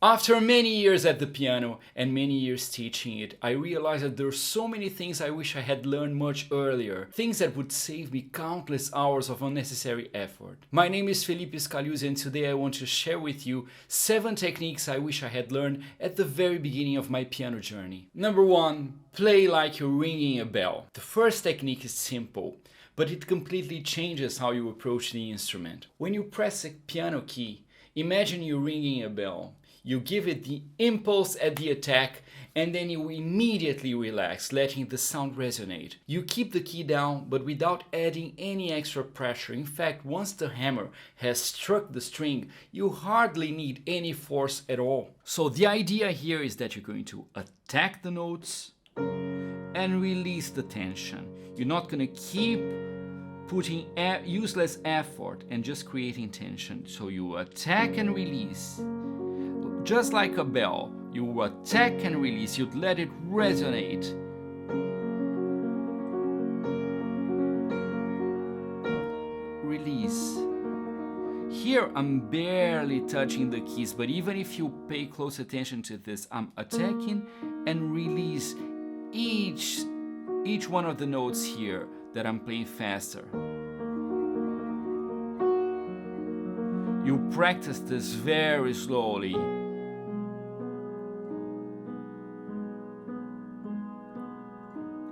After many years at the piano and many years teaching it, I realized that there are so many things I wish I had learned much earlier, things that would save me countless hours of unnecessary effort. My name is Felipe Scaluzzi, and today I want to share with you 7 techniques I wish I had learned at the very beginning of my piano journey. Number 1, play like you're ringing a bell. The first technique is simple, but it completely changes how you approach the instrument. When you press a piano key, imagine you're ringing a bell. You give it the impulse at the attack, and then you immediately relax, letting the sound resonate. You keep the key down, but without adding any extra pressure. In fact, once the hammer has struck the string, you hardly need any force at all. So the idea here is that you're going to attack the notes and release the tension. You're not going to keep putting useless effort and just creating tension. So you attack and release. Just like a bell, you attack and release, you'd let it resonate. Release. Here I'm barely touching the keys, but even if you pay close attention to this, I'm attacking and release each one of the notes here that I'm playing faster. You practice this very slowly.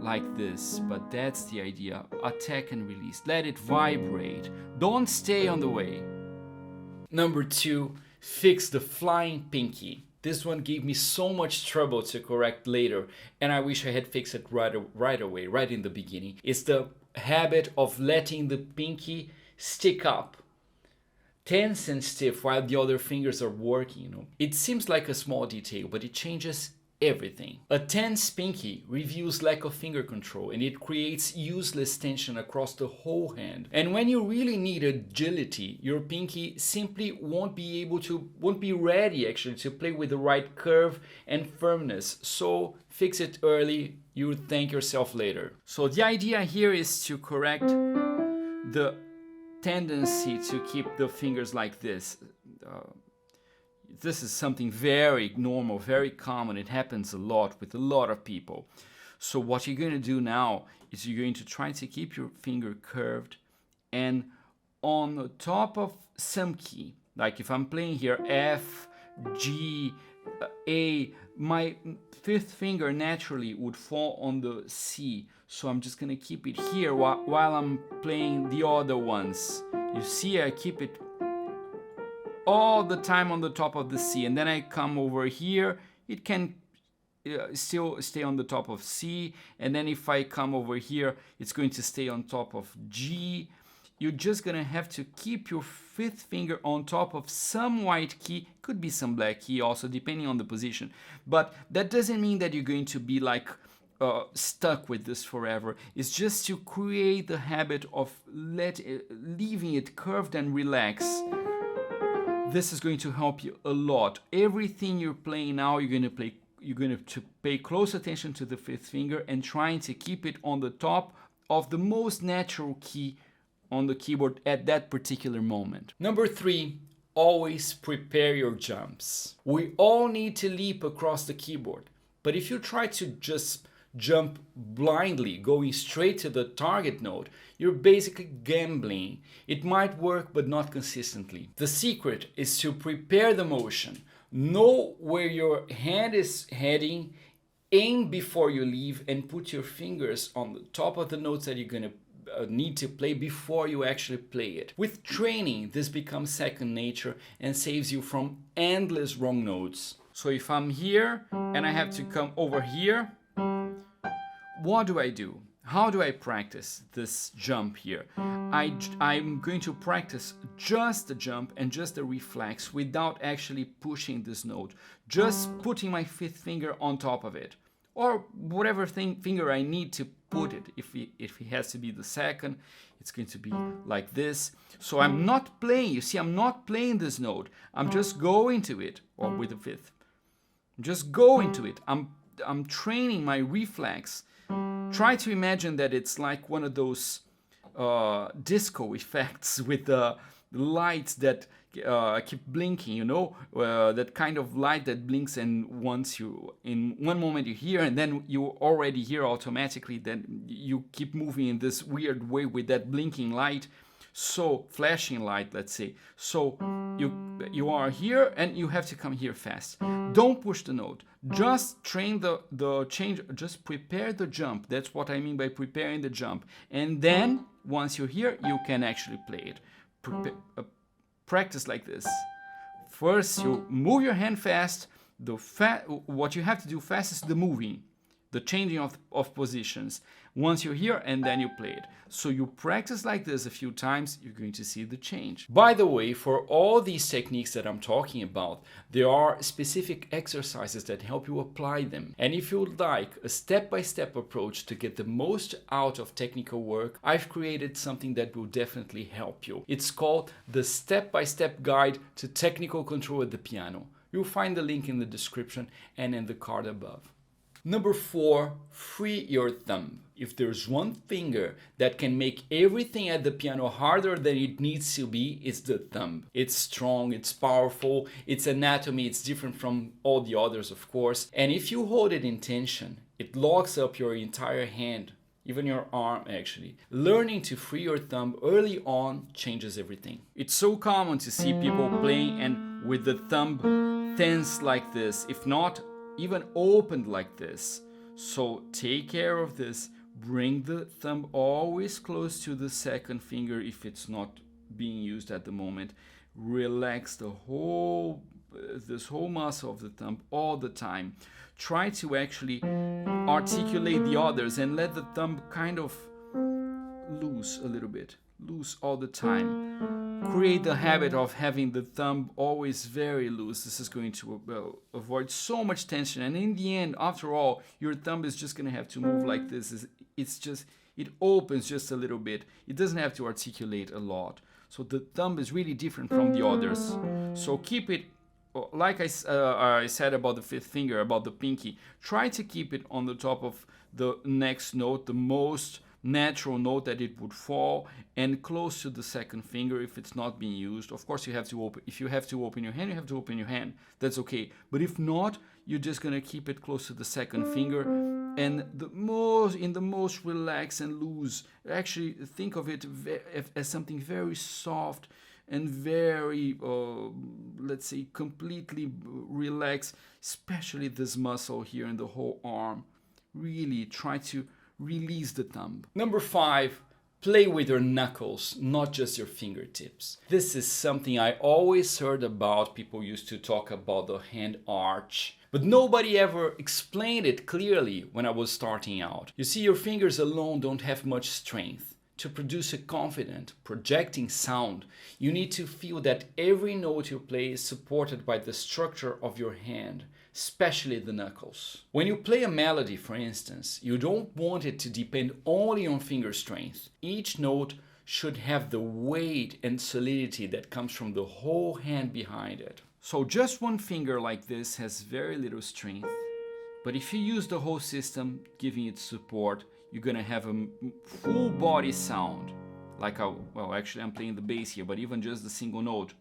Like this, but that's the idea. Attack and release. Let it vibrate. Don't stay on the way. Number 2, fix the flying pinky. This one gave me so much trouble to correct later, and I wish I had fixed it right away, right in the beginning. It's the habit of letting the pinky stick up, tense and stiff while the other fingers are working. It seems like a small detail, but it changes everything. A tense pinky reveals lack of finger control, and it creates useless tension across the whole hand. And when you really need agility, your pinky simply won't be ready actually to play with the right curve and firmness. So fix it early, you would thank yourself later. So the idea here is to correct the tendency to keep the fingers like this. This is something very normal, very common. It happens a lot with a lot of people. So what you're going to do now is you're going to try to keep your finger curved, and on the top of some key, like if I'm playing here F, G, A, my 5th finger naturally would fall on the C. So I'm just going to keep it here while I'm playing the other ones. You see, I keep it all the time on the top of the C, and then I come over here, it can still stay on the top of C, and then if I come over here, it's going to stay on top of G. You're just gonna have to keep your 5th finger on top of some white key, could be some black key also, depending on the position, but that doesn't mean that you're going to be like stuck with this forever. It's just to create the habit of leaving it curved and relaxed. This is going to help you a lot. Everything you're playing now, you're going to pay close attention to the 5th finger and trying to keep it on the top of the most natural key on the keyboard at that particular moment. Number 3, always prepare your jumps. We all need to leap across the keyboard, but if you try to just jump blindly, going straight to the target note, you're basically gambling. It might work, but not consistently. The secret is to prepare the motion. Know where your hand is heading, aim before you leave, and put your fingers on the top of the notes that you're going to need to play before you actually play it. With training, this becomes second nature and saves you from endless wrong notes. So if I'm here and I have to come over here, what do I do? How do I practice this jump here? I'm going to practice just the jump and just the reflex without actually pushing this note. Just putting my 5th finger on top of it. Or whatever finger I need to put it. If it has to be the 2nd, it's going to be like this. So I'm not playing, you see, I'm not playing this note. I'm just going to it, or with the 5th. I'm just going to it. I'm training my reflex. Try to imagine that it's like one of those disco effects with the lights that keep blinking, you know, that kind of light that blinks, and once you, in one moment you hear, and then you already hear automatically, then you keep moving in this weird way with that blinking light. So flashing light, let's say. So you are here and you have to come here fast. Don't push the note. Just train the change. Just prepare the jump. That's what I mean by preparing the jump. And then once you're here, you can actually play it. Practice like this. First, you move your hand fast. What you have to do fast is the moving, the changing of positions. Once you're here, and then you play it. So you practice like this a few times, you're going to see the change. By the way, for all these techniques that I'm talking about, there are specific exercises that help you apply them. And if you would like a step-by-step approach to get the most out of technical work, I've created something that will definitely help you. It's called the Step-by-Step Guide to Technical Control at the Piano. You'll find the link in the description and in the card above. Number 4, free your thumb. If there's one finger that can make everything at the piano harder than it needs to be, it's the thumb. It's strong, it's powerful, its anatomy, it's different from all the others, of course. And if you hold it in tension, it locks up your entire hand, even your arm actually. Learning to free your thumb early on changes everything. It's so common to see people playing and with the thumb tense like this, if not even opened like this. So take care of this. Bring the thumb always close to the second finger if it's not being used at the moment. Relax this whole muscle of the thumb all the time. Try to actually articulate the others and let the thumb kind of loose a little bit. Loose all the time. Create the habit of having the thumb always very loose. This is going to avoid so much tension, and in the end, after all, your thumb is just going to have to move like this. It opens just a little bit. It doesn't have to articulate a lot. So the thumb is really different from the others. So keep it, like I said about the fifth finger, about the pinky, try to keep it on the top of the next note, the most natural note that it would fall, and close to the second finger if it's not being used. Of course, you have to open. If you have to open your hand, you have to open your hand. That's okay. But if not, you're just gonna keep it close to the second finger, and in the most relaxed and loose. Actually, think of it as something very soft and very, let's say, completely relaxed. Especially this muscle here in the whole arm. Really try to release the thumb. Number 5, play with your knuckles, not just your fingertips. This is something I always heard about. People used to talk about the hand arch, but nobody ever explained it clearly when I was starting out. You see, your fingers alone don't have much strength. To produce a confident, projecting sound, you need to feel that every note you play is supported by the structure of your hand, especially the knuckles. When you play a melody, for instance, you don't want it to depend only on finger strength. Each note should have the weight and solidity that comes from the whole hand behind it. So just one finger like this has very little strength, but if you use the whole system, giving it support, you're gonna have a full body sound. Like actually I'm playing the bass here, but even just the single note,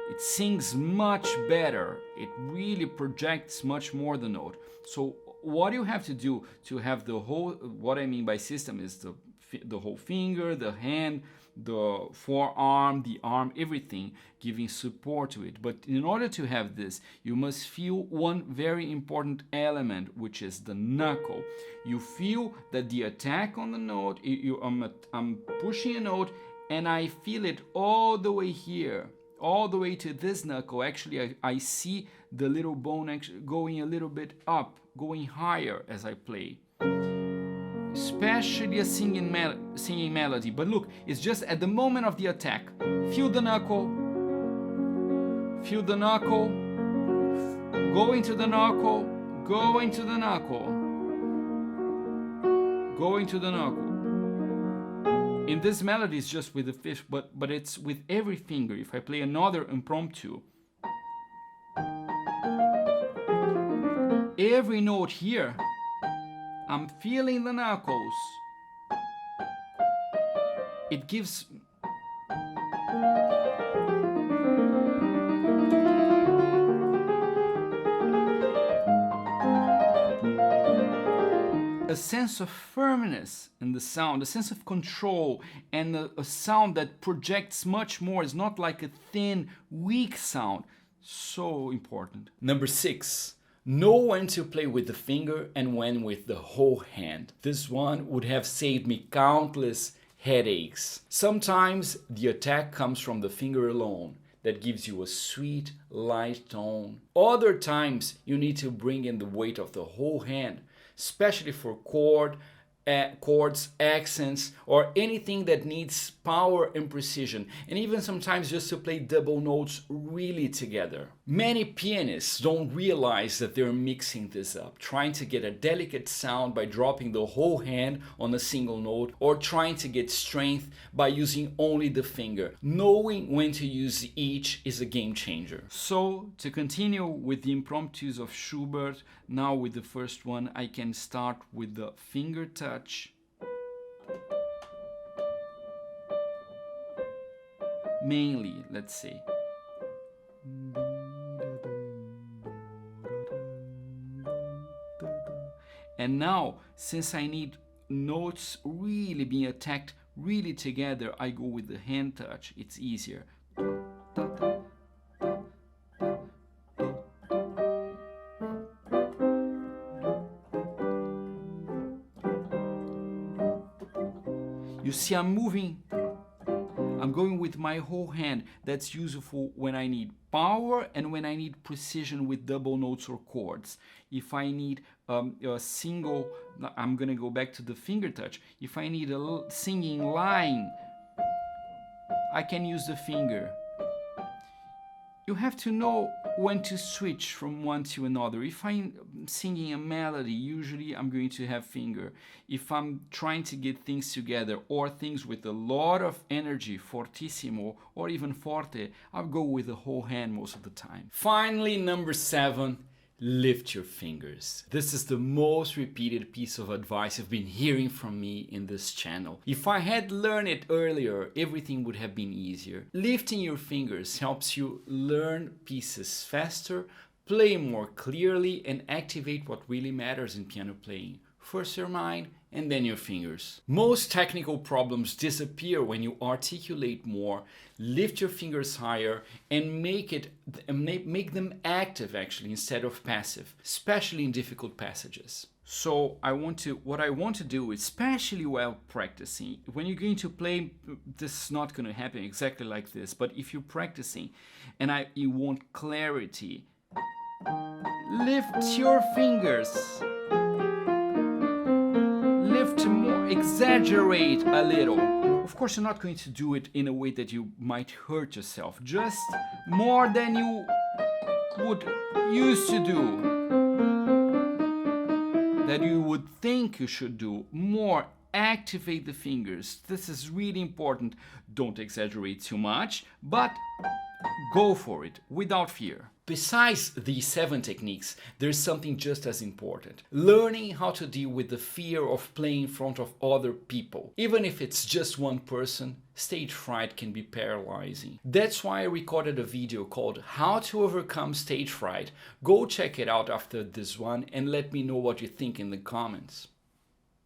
it sings much better. It really projects much more the note. So what you have to do to have the whole, what I mean by system is the whole finger, the hand, the forearm, the arm, everything giving support to it. But in order to have this, you must feel one very important element, which is the knuckle. You feel that the attack on the note, I'm pushing a note and I feel it all the way here, all the way to this knuckle. Actually, I see the little bone actually going a little bit up, going higher as I play. Especially a singing melody. But look, it's just at the moment of the attack. Feel the knuckle. Feel the knuckle. Go into the knuckle. Go into the knuckle. Go into the knuckle. In this melody, it's just with the fifth, but it's with every finger. If I play another impromptu, every note here, I'm feeling the knuckles. a sense of firmness in the sound, a sense of control, and a sound that projects much more. It's not like a thin, weak sound. So important. Number 6. Know when to play with the finger and when with the whole hand. This one would have saved me countless headaches. Sometimes the attack comes from the finger alone. That gives you a sweet, light tone. Other times you need to bring in the weight of the whole hand, especially for chords, accents, or anything that needs power and precision, and even sometimes just to play double notes really together. Many pianists don't realize that they're mixing this up, trying to get a delicate sound by dropping the whole hand on a single note, or trying to get strength by using only the finger. Knowing when to use each is a game changer. So, to continue with the impromptus of Schubert, now with the first one, I can start with the finger touch. Mainly, let's say. And now, since I need notes really being attacked really together, I go with the hand touch. It's easier. You see, I'm moving. I'm going with my whole hand. That's useful when I need power and when I need precision with double notes or chords. If I need a single, I'm gonna go back to the finger touch. If I need a singing line, I can use the finger. You have to know when to switch from one to another. If I'm singing a melody, usually I'm going to have finger. If I'm trying to get things together or things with a lot of energy, fortissimo or even forte, I'll go with the whole hand most of the time. Finally, number 7. Lift your fingers. This is the most repeated piece of advice you've been hearing from me in this channel. If I had learned it earlier, everything would have been easier. Lifting your fingers helps you learn pieces faster, play more clearly, and activate what really matters in piano playing. First your mind, and then your fingers. Most technical problems disappear when you articulate more, lift your fingers higher, and make them active actually instead of passive, especially in difficult passages. So what I want to do, especially while practicing, when you're going to play, this is not going to happen exactly like this, but if you're practicing and you want clarity, lift your fingers. Lift more, exaggerate a little. Of course, you're not going to do it in a way that you might hurt yourself, just more than you would used to do, that you would think you should do. More, activate the fingers. This is really important. Don't exaggerate too much, but go for it without fear. Besides these 7 techniques, there's something just as important. Learning how to deal with the fear of playing in front of other people. Even if it's just one person, stage fright can be paralyzing. That's why I recorded a video called How to Overcome Stage Fright. Go check it out after this one and let me know what you think in the comments.